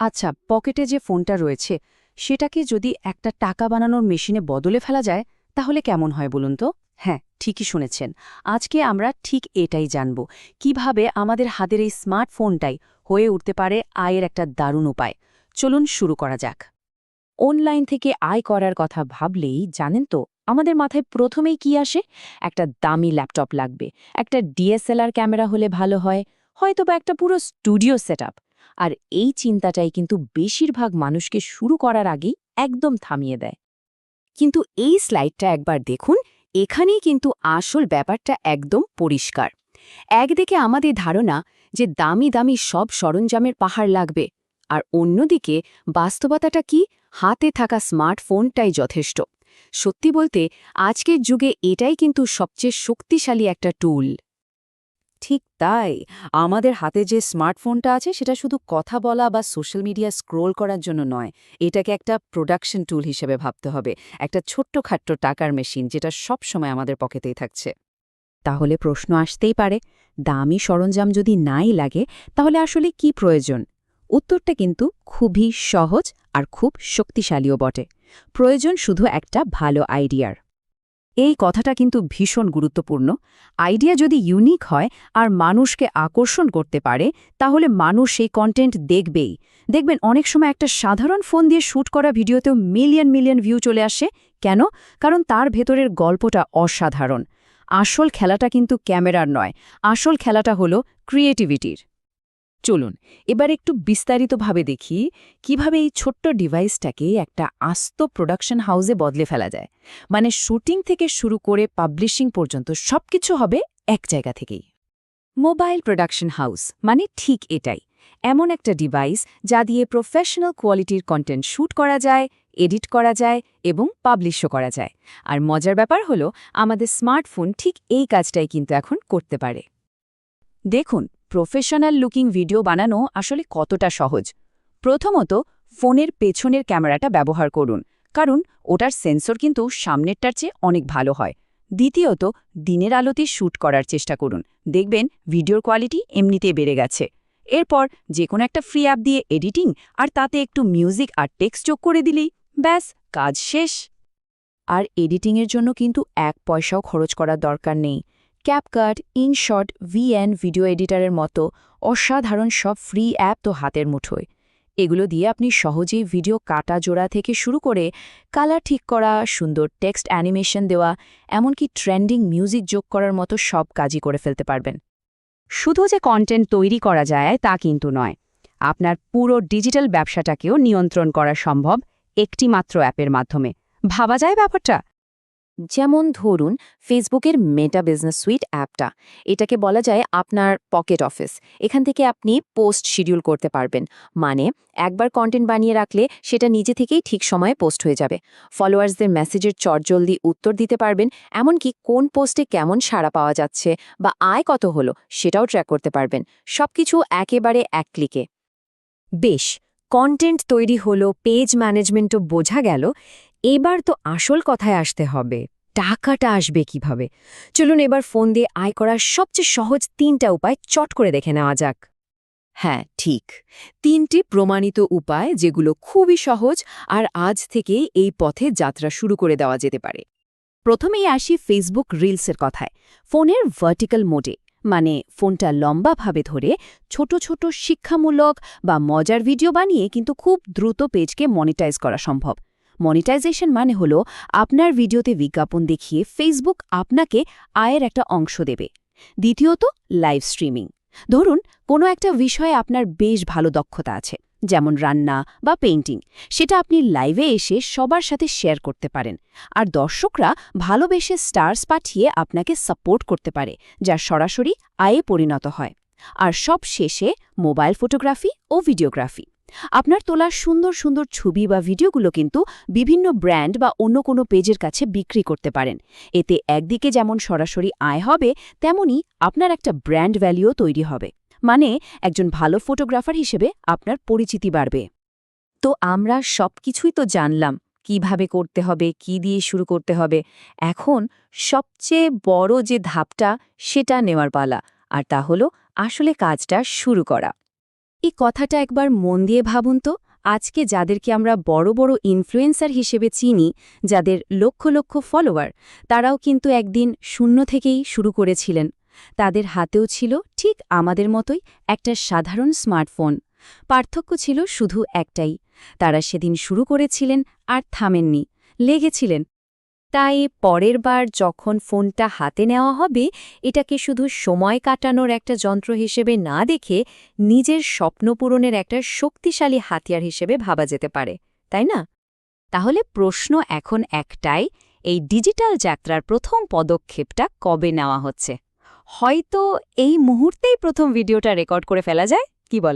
আচ্ছা, পকেটে যে ফোনটা রয়েছে সেটাকে যদি একটা টাকা বানানোর মেশিনে বদলে ফেলা যায় তাহলে কেমন হয় বলুন তো? হ্যাঁ, ঠিকই শুনেছেন। আজকে আমরা ঠিক এটাই জানব, কিভাবে আমাদের হাতের এই স্মার্টফোনটাই হয়ে উঠতে পারে আয়ের একটা দারুণ উপায়। চলুন শুরু করা যাক। অনলাইন থেকে আয় করার কথা ভাবলেই জানেন তো আমাদের মাথায় প্রথমেই কি আসে? একটা দামি ল্যাপটপ লাগবে, একটা ডিএসএলআর ক্যামেরা হলে ভালো হয়, হয়তোবা একটা পুরো স্টুডিও সেটআপ। আর এই চিন্তাটাই কিন্তু বেশিরভাগ মানুষকে শুরু করার আগেই একদম থামিয়ে দেয়। কিন্তু এই স্লাইডটা একবার দেখুন, এখানেই কিন্তু আসল ব্যাপারটা একদম পরিষ্কার। একদিকে আমাদের ধারণা যে দামি দামি সব সরঞ্জামের পাহাড় লাগবে, আর অন্যদিকে বাস্তবতাটা কি? হাতে থাকা স্মার্টফোনটাই যথেষ্ট। সত্যি বলতে আজকের যুগে এটাই কিন্তু সবচেয়ে শক্তিশালী একটা টুল। ঠিক তাই, আমাদের হাতে যে স্মার্টফোনটা আছে সেটা শুধু কথা বলা বা সোশ্যাল মিডিয়া স্ক্রোল করার জন্য নয়, এটাকে একটা প্রোডাকশন টুল হিসেবে ভাবতে হবে। একটা ছোট্টখাট্ট টাকার মেশিন যেটা সব সময় আমাদের পকেটেই থাকছে। তাহলে প্রশ্ন আসতেই পারে, দামি সরঞ্জাম যদি নাই লাগে তাহলে আসলে কি প্রয়োজন? উত্তরটা কিন্তু খুবই সহজ আর খুব শক্তিশালীও বটে। প্রয়োজন শুধু একটা ভালো আইডিয়ার। এই কথাটা কিন্তু ভীষণ গুরুত্বপূর্ণ। আইডিয়া যদি ইউনিক হয় আর মানুষকে আকর্ষণ করতে পারে, তাহলে মানুষ সেই কন্টেন্ট দেখবেই। দেখবেন অনেক সময় একটা সাধারণ ফোন দিয়ে শ্যুট করা ভিডিওতেও মিলিয়ন মিলিয়ন ভিউ চলে আসে। কেন? কারণ তার ভেতরের গল্পটা অসাধারণ। আসল খেলাটা কিন্তু ক্যামেরার নয়, আসল খেলাটা হলো ক্রিয়েটিভিটির। চলুন এবার একটু বিস্তারিতভাবে দেখি কিভাবে এই ছোট্ট ডিভাইসটাকে একটা আস্ত প্রোডাকশন হাউসে বদলে ফেলা যায়। মানে শুটিং থেকে শুরু করে পাবলিশিং পর্যন্ত সবকিছু হবে এক জায়গা থেকেই। মোবাইল প্রোডাকশন হাউস মানে ঠিক এটাই, এমন একটা ডিভাইস যা দিয়ে প্রফেশনাল কোয়ালিটির কন্টেন্ট শ্যুট করা যায়, এডিট করা যায় এবং পাবলিশও করা যায়। আর মজার ব্যাপার হলো, আমাদের স্মার্টফোন ঠিক এই কাজটাই কিন্তু এখন করতে পারে। দেখুন, প্রফেশনাল লুকিং ভিডিও বানানো আসলে কতটা সহজ। প্রথমত, ফোনের পেছনের ক্যামেরাটা ব্যবহার করুন, কারণ ওটার সেন্সর কিন্তু সামনেরটার চেয়ে অনেক ভালো হয়। দ্বিতীয়ত, দিনের আলোতে শ্যুট করার চেষ্টা করুন, দেখবেন ভিডিওর কোয়ালিটি এমনিতেই বেড়ে গেছে। এরপর যে কোনো একটা ফ্রি অ্যাপ দিয়ে এডিটিং আর তাতে একটু মিউজিক আর টেক্সট যোগ করে দিলেই ব্যাস, কাজ শেষ। আর এডিটিংয়ের জন্য কিন্তু এক পয়সাও খরচ করার দরকার নেই। ক্যাপকাট, ইনশট, ভিএন ভিডিও এডিটরের মতো অসাধারণ সব ফ্রি অ্যাপ তো হাতের মুঠোয়। এগুলো দিয়ে আপনি সহজেই ভিডিও কাটা জোড়া থেকে শুরু করে কালার ঠিক করা, সুন্দর টেক্সট অ্যানিমেশন দেওয়া, এমনকি ট্রেন্ডিং মিউজিক যোগ করার মতো সব কাজই করে ফেলতে পারবেন। শুধু যে কন্টেন্ট তৈরি করা যায় তা কিন্তু নয়, আপনার পুরো ডিজিটাল ব্যবসাটাকেও নিয়ন্ত্রণ করা সম্ভব একটি মাত্র অ্যাপের মাধ্যমে। ভাবা যায় ব্যাপারটা? যেমন ধরুন ফেসবুকের মেটা বিজনেস সুইট অ্যাপটা, এটাকে বলা যায় আপনার পকেট অফিস। এখান থেকে আপনি পোস্ট শিডিউল করতে পারবেন, মানে একবার কন্টেন্ট বানিয়ে রাখলে সেটা নিজে থেকেই ঠিক সময়ে পোস্ট হয়ে যাবে। ফলোয়ার্সদের মেসেজের চটজলদি উত্তর দিতে পারবেন, এমনকি কোন পোস্টে কেমন সাড়া পাওয়া যাচ্ছে বা আয় কত হলো সেটাও ট্র্যাক করতে পারবেন। সবকিছু একেবারে এক ক্লিকে। বেশ, কন্টেন্ট তৈরি হলো, পেজ ম্যানেজমেন্টও বোঝা গেল। এবার তো আসল কথায় আসতে হবে, টাকাটা আসবে কিভাবে? চলুন এবার ফোন দিয়ে আয় করার সবচেয়ে সহজ ৩টা উপায় চট করে দেখে নেওয়া যাক। হ্যাঁ, ঠিক। ৩টি প্রমাণিত উপায় যেগুলো খুবই সহজ, আর আজ থেকেই এই পথে যাত্রা শুরু করে দেওয়া যেতে পারে। প্রথমেই আসি ফেসবুক রিলসের কথায়। ফোনের ভার্টিক্যাল মোডে, মানে ফোনটা লম্বাভাবে ধরে ছোট ছোট শিক্ষামূলক বা মজার ভিডিও বানিয়ে কিন্তু খুব দ্রুত পেজকে মনিটাইজ করা সম্ভব। মনিটাইজেশন মানে হলো আপনার ভিডিওতে বিজ্ঞাপন দেখিয়ে ফেসবুক আপনাকে আয়ের একটা অংশ দেবে। দ্বিতীয়ত, লাইভ স্ট্রিমিং। ধরুন কোনো একটা বিষয়ে আপনার বেশ ভালো দক্ষতা আছে, যেমন রান্না বা পেইন্টিং, সেটা আপনি লাইভে এসে সবার সাথে শেয়ার করতে পারেন। আর দর্শকরা ভালোবেসে স্টার্স পাঠিয়ে আপনাকে সাপোর্ট করতে পারে, যা সরাসরি আয়ে পরিণত হয়। আর সব শেষে মোবাইল ফটোগ্রাফি ও ভিডিওগ্রাফি। আপনার তোলা সুন্দর সুন্দর ছবি বা ভিডিওগুলো কিন্তু বিভিন্ন ব্র্যান্ড বা অন্য কোনো পেজের কাছে বিক্রি করতে পারেন। এতে একদিকে যেমন সরাসরি আয় হবে, তেমনি আপনার একটা ব্র্যান্ড ভ্যালুও তৈরি হবে। মানে একজন ভালো ফটোগ্রাফার হিসেবে আপনার পরিচিতি বাড়বে। তো আমরা সবকিছুই তো জানলাম, কিভাবে করতে হবে, কি দিয়ে শুরু করতে হবে। এখন সবচেয়ে বড় যে ধাপটা সেটা নেওয়ার পালা, আর তা হলো আসলে কাজটা শুরু করা। এই কথাটা একবার মন দিয়ে ভাবুন তো, আজকে যাদেরকে আমরা বড় বড় ইনফ্লুয়েন্সার হিসেবে চিনি, যাদের লক্ষ লক্ষ ফলোয়ার, তারাও কিন্তু একদিন শূন্য থেকেই শুরু করেছিলেন। তাদের হাতেও ছিল ঠিক আমাদের মতোই একটা সাধারণ স্মার্টফোন। পার্থক্য ছিল শুধু একটাই, তারা সেদিন শুরু করেছিলেন আর থামেননি, লেগেছিলেন। তাই পরের বার যখন ফোনটা হাতে নেওয়া হবে, এটাকে শুধু সময় কাটানোর একটা যন্ত্র হিসেবে না দেখে নিজের স্বপ্ন পূরণের একটা শক্তিশালী হাতিয়ার হিসেবে ভাবা যেতে পারে, তাই না? তাহলে প্রশ্ন এখন একটাই, এই ডিজিটাল যাত্রার প্রথম পদক্ষেপটা কবে নেওয়া হচ্ছে? হয়তো এই মুহূর্তেই প্রথম ভিডিওটা রেকর্ড করে ফেলা যায়, কি বল?